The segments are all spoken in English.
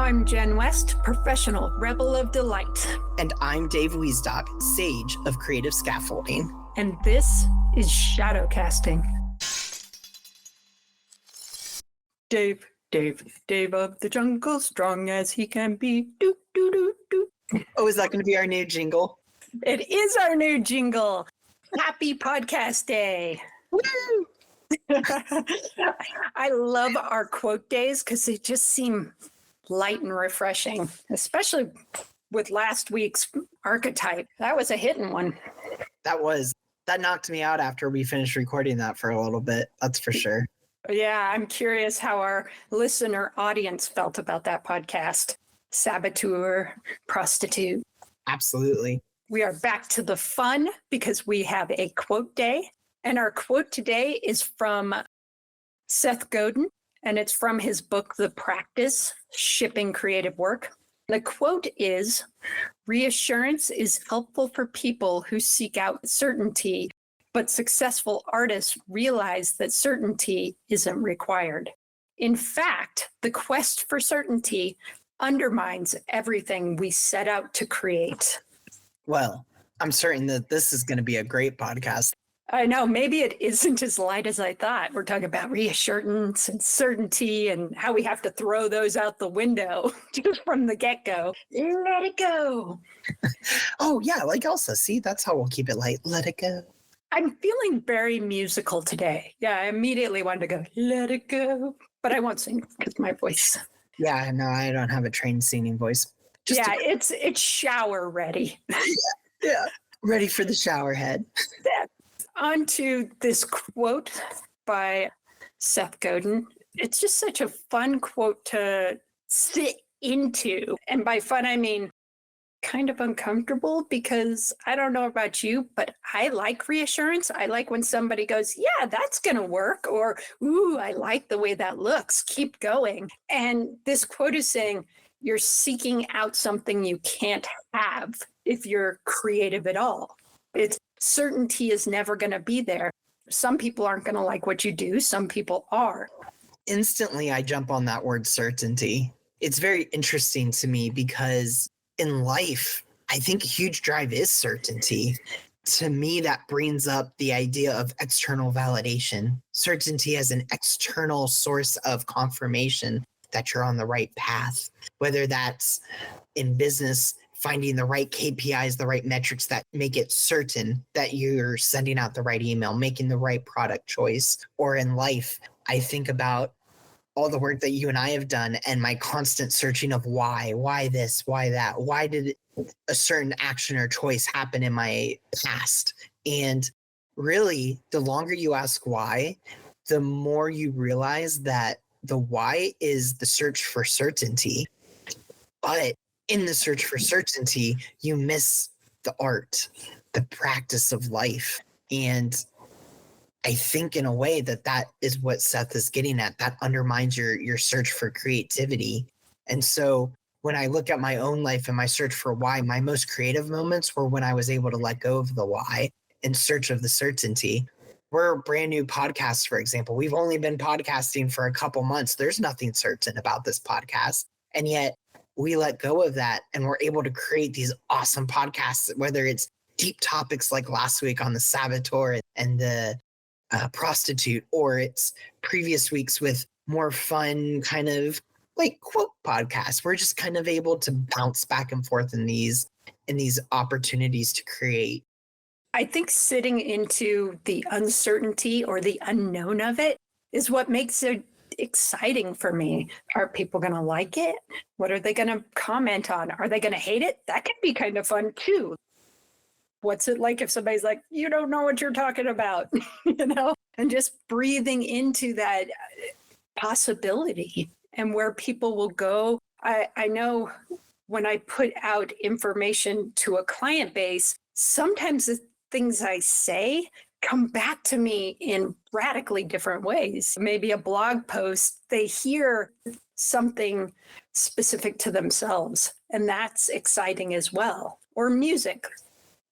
I'm Jen West, professional rebel of delight. And I'm Dave Wiesdock, sage of creative scaffolding. And this is shadow casting. Dave of the jungle, strong as he can be. Do, do, do, do. Oh, is that going to be our new jingle? It is our new jingle. Happy podcast day. Woo! I love our quote days because they just seem light and refreshing, especially with last week's archetype. That was a hitting one. That knocked me out after we finished recording that for a little bit. That's for sure. Yeah, I'm curious how our listener audience felt about that podcast. Saboteur, prostitute. Absolutely. We are back to the fun because we have a quote day. And our quote today is from Seth Godin, and it's from his book, The Practice, Shipping Creative Work. The quote is, "Reassurance is helpful for people who seek out certainty, but successful artists realize that certainty isn't required. In fact, the quest for certainty undermines everything we set out to create." Well, I'm certain that this is going to be a great podcast. I know, maybe it isn't as light as I thought. We're talking about reassurance and certainty and how we have to throw those out the window just from the get-go. Let it go. Oh, yeah, like Elsa. See, that's how we'll keep it light. Let it go. I'm feeling very musical today. Yeah, I immediately wanted to go, let it go. But I won't sing because my voice. Yeah, no, I don't have a trained singing voice. It's shower ready. Yeah, ready for the shower head. On to this quote by Seth Godin. It's just such a fun quote to sit into. And by fun, I mean kind of uncomfortable because I don't know about you, but I like reassurance. I like when somebody goes, yeah, that's going to work. Or, ooh, I like the way that looks. Keep going. And this quote is saying, you're seeking out something you can't have if you're creative at all. Certainty is never going to be there. Some people aren't going to like what you do. Some people are. Instantly, I jump on that word certainty. It's very interesting to me because in life, I think a huge drive is certainty. To me, that brings up the idea of external validation. Certainty as an external source of confirmation that you're on the right path, whether that's in business, finding the right KPIs, the right metrics that make it certain that you're sending out the right email, making the right product choice, or in life, I think about all the work that you and I have done and my constant searching of why this, why that, why did a certain action or choice happen in my past? And really, the longer you ask why, the more you realize that the why is the search for certainty. But in the search for certainty, you miss the art, the practice of life. And I think in a way that is what Seth is getting at. That undermines your search for creativity. And so when I look at my own life and my search for why, my most creative moments were when I was able to let go of the why in search of the certainty. We're a brand new podcast, for example. We've only been podcasting for a couple months. There's nothing certain about this podcast. And yet we let go of that and we're able to create these awesome podcasts, whether it's deep topics like last week on the saboteur and the prostitute, or it's previous weeks with more fun kind of like quote podcasts. We're just kind of able to bounce back and forth in these opportunities to create. I think sitting into the uncertainty or the unknown of it is what makes it exciting for me. Are people going to like it? What are they going to comment on? Are they going to hate it? That can be kind of fun too. What's it like if somebody's like, you don't know what you're talking about, and just breathing into that possibility and where people will go. I know when I put out information to a client base, sometimes the things I say come back to me in radically different ways. Maybe a blog post, they hear something specific to themselves, and that's exciting as well. Or music.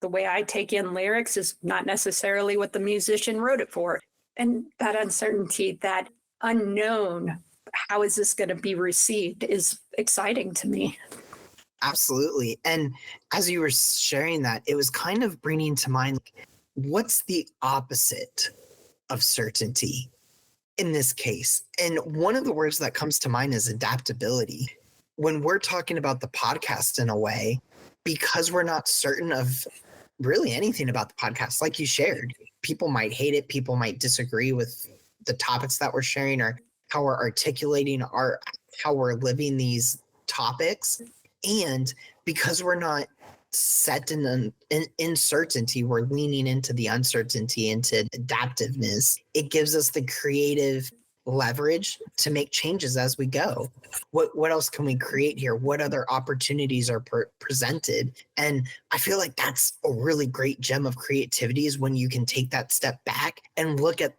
The way I take in lyrics is not necessarily what the musician wrote it for. And that uncertainty, that unknown how is this going to be received is exciting to me. Absolutely. And as you were sharing that, it was kind of bringing to mind, what's the opposite of certainty in this case? And one of the words that comes to mind is adaptability. When we're talking about the podcast in a way, because we're not certain of really anything about the podcast, like you shared, people might hate it, people might disagree with the topics that we're sharing or how we're articulating how we're living these topics. And because we're not set in uncertainty, we're leaning into the uncertainty, into adaptiveness. It gives us the creative leverage to make changes as we go. What else can we create here? What other opportunities are presented? And I feel like that's a really great gem of creativity, is when you can take that step back and look at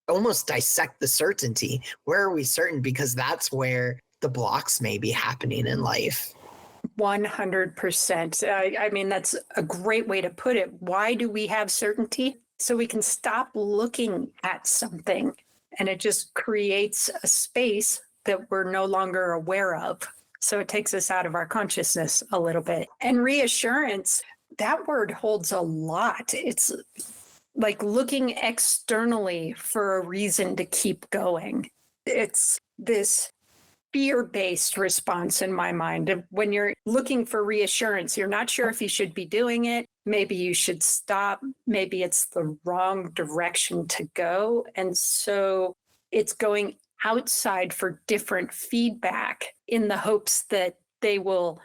almost dissect the certainty. Where are we certain? Because that's where the blocks may be happening in life. 100%. I mean, that's a great way to put it. Why do we have certainty? So we can stop looking at something, and it just creates a space that we're no longer aware of. So it takes us out of our consciousness a little bit. And reassurance, that word holds a lot. It's like looking externally for a reason to keep going. It's this fear-based response in my mind. When you're looking for reassurance, you're not sure if you should be doing it. Maybe you should stop. Maybe it's the wrong direction to go. And so it's going outside for different feedback in the hopes that they will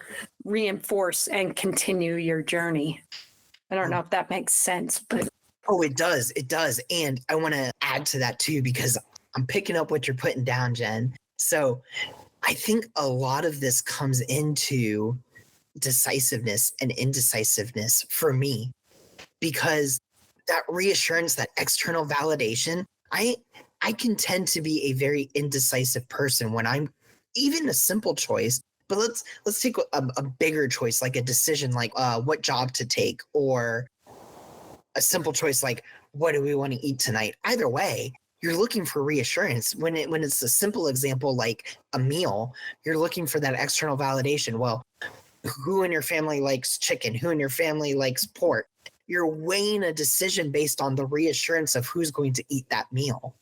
reinforce and continue your journey. I don't know if that makes sense, but. Oh, it does. It does. And I want to add to that too, because I'm picking up what you're putting down, Jen. So I think a lot of this comes into decisiveness and indecisiveness for me, because that reassurance, that external validation, I can tend to be a very indecisive person when I'm even a simple choice. But let's take a bigger choice, like a decision, like what job to take, or a simple choice like what do we want to eat tonight. Either way, you're looking for reassurance. When it's a simple example like a meal, you're looking for that external validation. Well, who in your family likes chicken? Who in your family likes pork? You're weighing a decision based on the reassurance of who's going to eat that meal.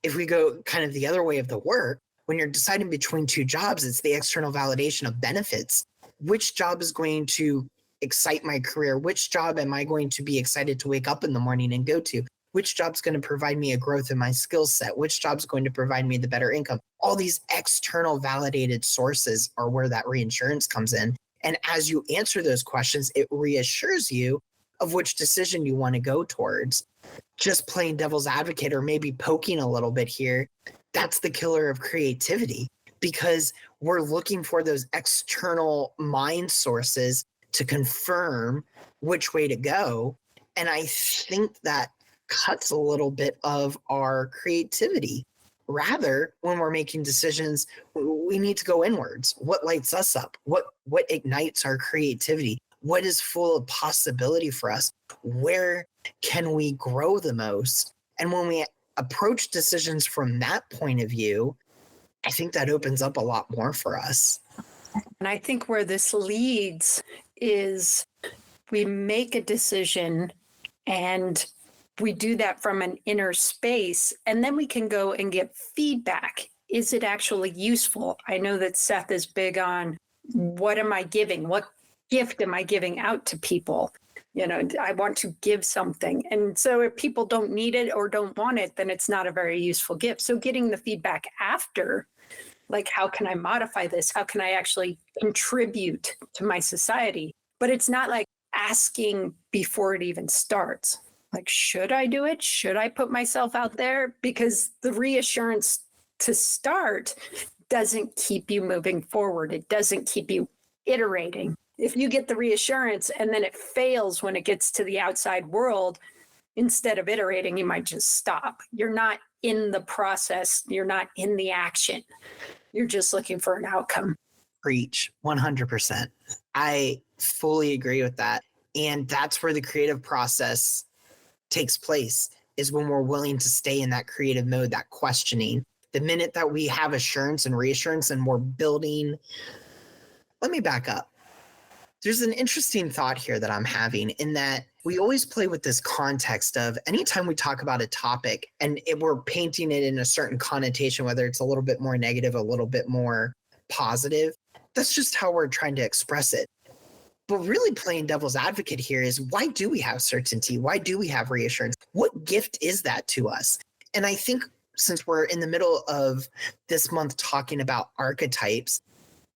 If we go kind of the other way of the work, when you're deciding between two jobs, it's the external validation of benefits. Which job is going to excite my career? Which job am I going to be excited to wake up in the morning and go to? Which job's going to provide me a growth in my skill set? Which job's going to provide me the better income? All these external validated sources are where that reassurance comes in. And as you answer those questions, it reassures you of which decision you want to go towards. Just playing devil's advocate or maybe poking a little bit here, that's the killer of creativity, because we're looking for those external mind sources to confirm which way to go. And I think that cuts a little bit of our creativity. Rather, when we're making decisions, we need to go inwards. What lights us up? What ignites our creativity? What is full of possibility for us? Where can we grow the most? And when we approach decisions from that point of view, I think that opens up a lot more for us. And I think where this leads is we make a decision and we do that from an inner space, and then we can go and get feedback. Is it actually useful? I know that Seth is big on what am I giving? What gift am I giving out to people? You know, I want to give something. And so if people don't need it or don't want it, then it's not a very useful gift. So getting the feedback after, like, how can I modify this? How can I actually contribute to my society? But it's not like asking before it even starts. Like, should I do it? Should I put myself out there? Because the reassurance to start doesn't keep you moving forward. It doesn't keep you iterating. If you get the reassurance and then it fails when it gets to the outside world, instead of iterating, you might just stop. You're not in the process. You're not in the action. You're just looking for an outcome. Preach, 100%. I fully agree with that. And that's where the creative process takes place, is when we're willing to stay in that creative mode, that questioning, The minute that we have assurance and reassurance and we're building, let me back up. There's an interesting thought here that I'm having in that we always play with this context of anytime we talk about a topic and we're painting it in a certain connotation, whether it's a little bit more negative, a little bit more positive, that's just how we're trying to express it. But really playing devil's advocate here is, why do we have certainty? Why do we have reassurance? What gift is that to us? And I think since we're in the middle of this month talking about archetypes,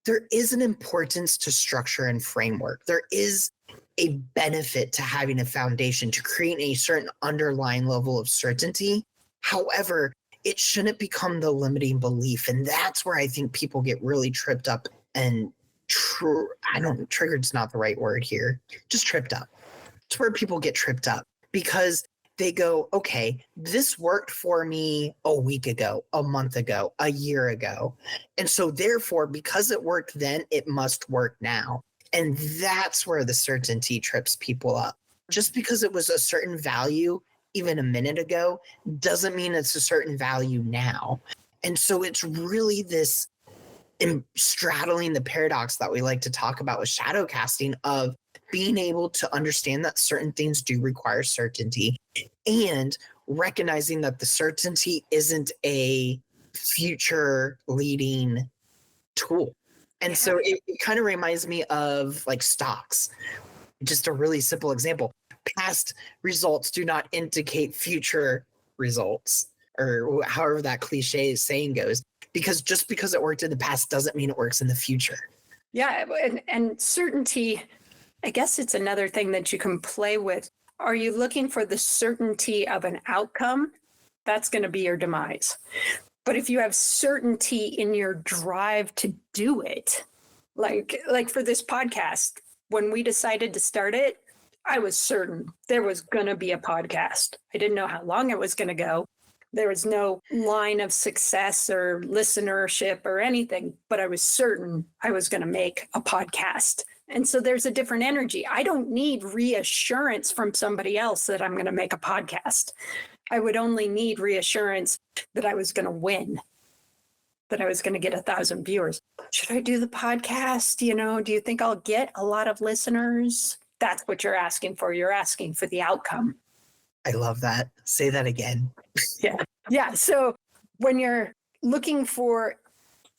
there is an importance to structure and framework. There is a benefit to having a foundation, to create a certain underlying level of certainty. However, it shouldn't become the limiting belief. And that's where I think people get really tripped up and triggered's not the right word here, just tripped up. It's where people get tripped up because they go, okay, this worked for me a week ago, a month ago, a year ago. And so therefore, because it worked then, it must work now. And that's where the certainty trips people up. Just because it was a certain value even a minute ago doesn't mean it's a certain value now. And so it's really this straddling the paradox that we like to talk about with shadow casting of being able to understand that certain things do require certainty and recognizing that the certainty isn't a future leading tool. And so it kind of reminds me of like stocks. Just a really simple example. Past results do not indicate future results, or however that cliche saying goes, because just because it worked in the past doesn't mean it works in the future. Yeah. And certainty, I guess it's another thing that you can play with. Are you looking for the certainty of an outcome? That's going to be your demise. But if you have certainty in your drive to do it, like for this podcast, when we decided to start it, I was certain there was going to be a podcast. I didn't know how long it was going to go. There was no line of success or listenership or anything, but I was certain I was going to make a podcast. And so there's a different energy. I don't need reassurance from somebody else that I'm going to make a podcast. I would only need reassurance that I was going to win, that I was going to get 1,000 viewers. Should I do the podcast? Do you think I'll get a lot of listeners? That's what you're asking for. You're asking for the outcome. I love that. Say that again. Yeah. So when you're looking for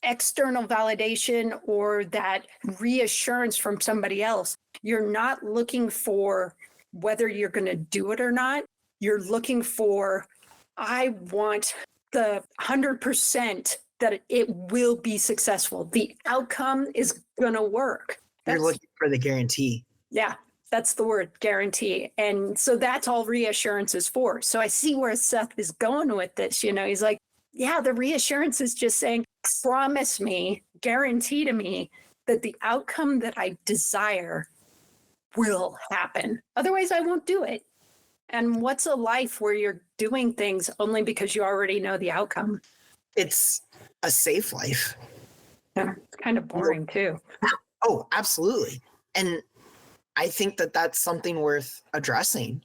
external validation or that reassurance from somebody else, you're not looking for whether you're going to do it or not. You're looking for, I want the 100% that it will be successful. The outcome is going to work. You're looking for the guarantee. Yeah. That's the word, guarantee. And so that's all reassurance is for. So I see where Seth is going with this. He's like, yeah, the reassurance is just saying, promise me, guarantee to me that the outcome that I desire will happen. Otherwise, I won't do it. And what's a life where you're doing things only because you already know the outcome? It's a safe life. Yeah, it's kind of boring too. Oh, absolutely. And I think that that's something worth addressing.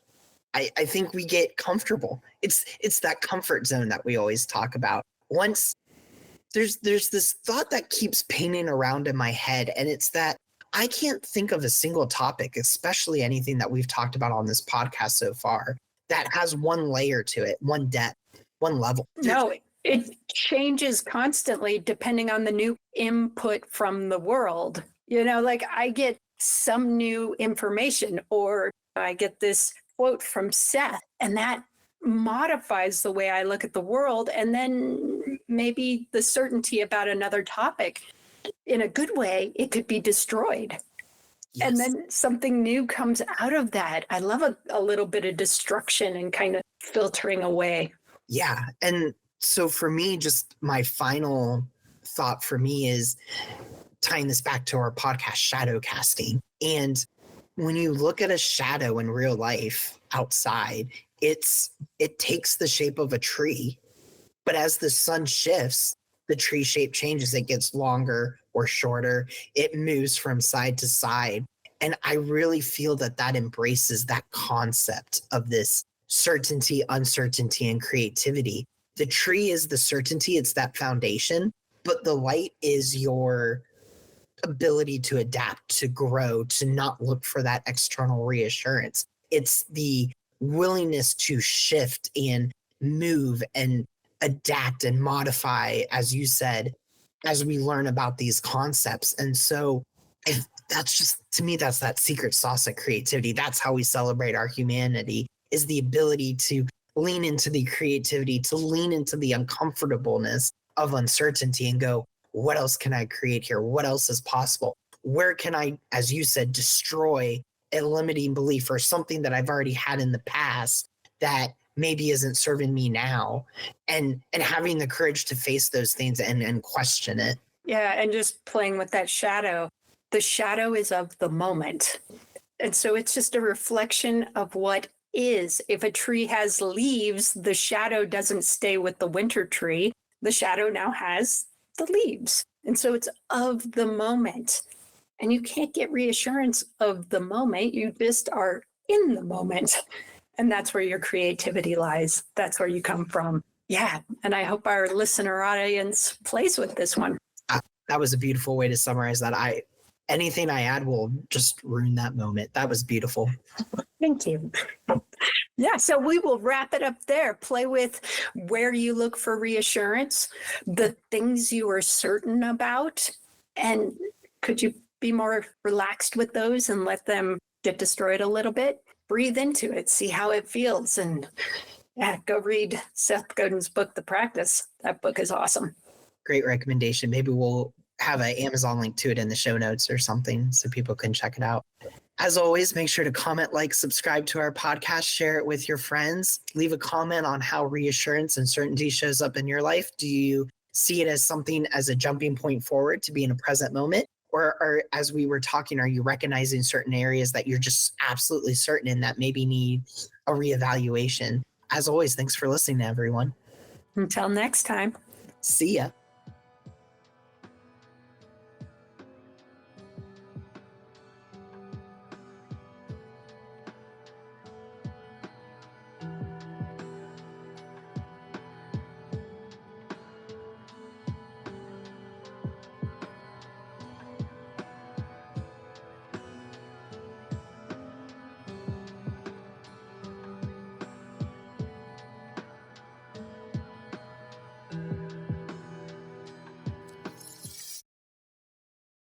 I think we get comfortable. It's that comfort zone that we always talk about. Once there's this thought that keeps painting around in my head, and it's that I can't think of a single topic, especially anything that we've talked about on this podcast so far, that has one layer to it, one depth, one level. No, it changes constantly depending on the new input from the world. Like I get some new information, or I get this quote from Seth, and that modifies the way I look at the world. And then maybe the certainty about another topic, in a good way, it could be destroyed. Yes. And then something new comes out of that. I love a little bit of destruction and kind of filtering away. Yeah. And so for me, just my final thought for me is tying this back to our podcast, shadow casting. And when you look at a shadow in real life outside, it takes the shape of a tree. But as the sun shifts, the tree shape changes. It gets longer or shorter. It moves from side to side. And I really feel that embraces that concept of this certainty, uncertainty, and creativity. the tree is the certainty, it's that foundation, but the light is your ability to adapt, to grow, to not look for that external reassurance. It's the willingness to shift and move and adapt and modify, as you said, as we learn about these concepts. And so that's just, to me, that's that secret sauce of creativity. That's how we celebrate our humanity, is the ability to lean into the creativity, to lean into the uncomfortableness of uncertainty and go, what else can I create here? What else is possible? Where can I, as you said, destroy a limiting belief or something that I've already had in the past that maybe isn't serving me now, and having the courage to face those things and question it. Yeah, and just playing with that shadow. The shadow is of the moment. And so it's just a reflection of what is. If a tree has leaves, the shadow doesn't stay with the winter tree. The shadow now has the leaves. And so it's of the moment. And you can't get reassurance of the moment. You just are in the moment. And that's where your creativity lies. That's where you come from. Yeah. And I hope our listener audience plays with this one. That was a beautiful way to summarize that. Anything I add will just ruin that moment. That was beautiful. Thank you. Yeah, so we will wrap it up there. Play with where you look for reassurance, the things you are certain about, and could you be more relaxed with those and let them get destroyed a little bit? Breathe into it, see how it feels, and yeah, go read Seth Godin's book, The Practice. That book is awesome. Great recommendation. Maybe we'll have an Amazon link to it in the show notes or something so people can check it out. As always, make sure to comment, like, subscribe to our podcast, share it with your friends, leave a comment on how reassurance and certainty shows up in your life. Do you see it as something as a jumping point forward to be in a present moment? Or as we were talking, are you recognizing certain areas that you're just absolutely certain in that maybe need a reevaluation? As always, thanks for listening, everyone. Until next time. See ya.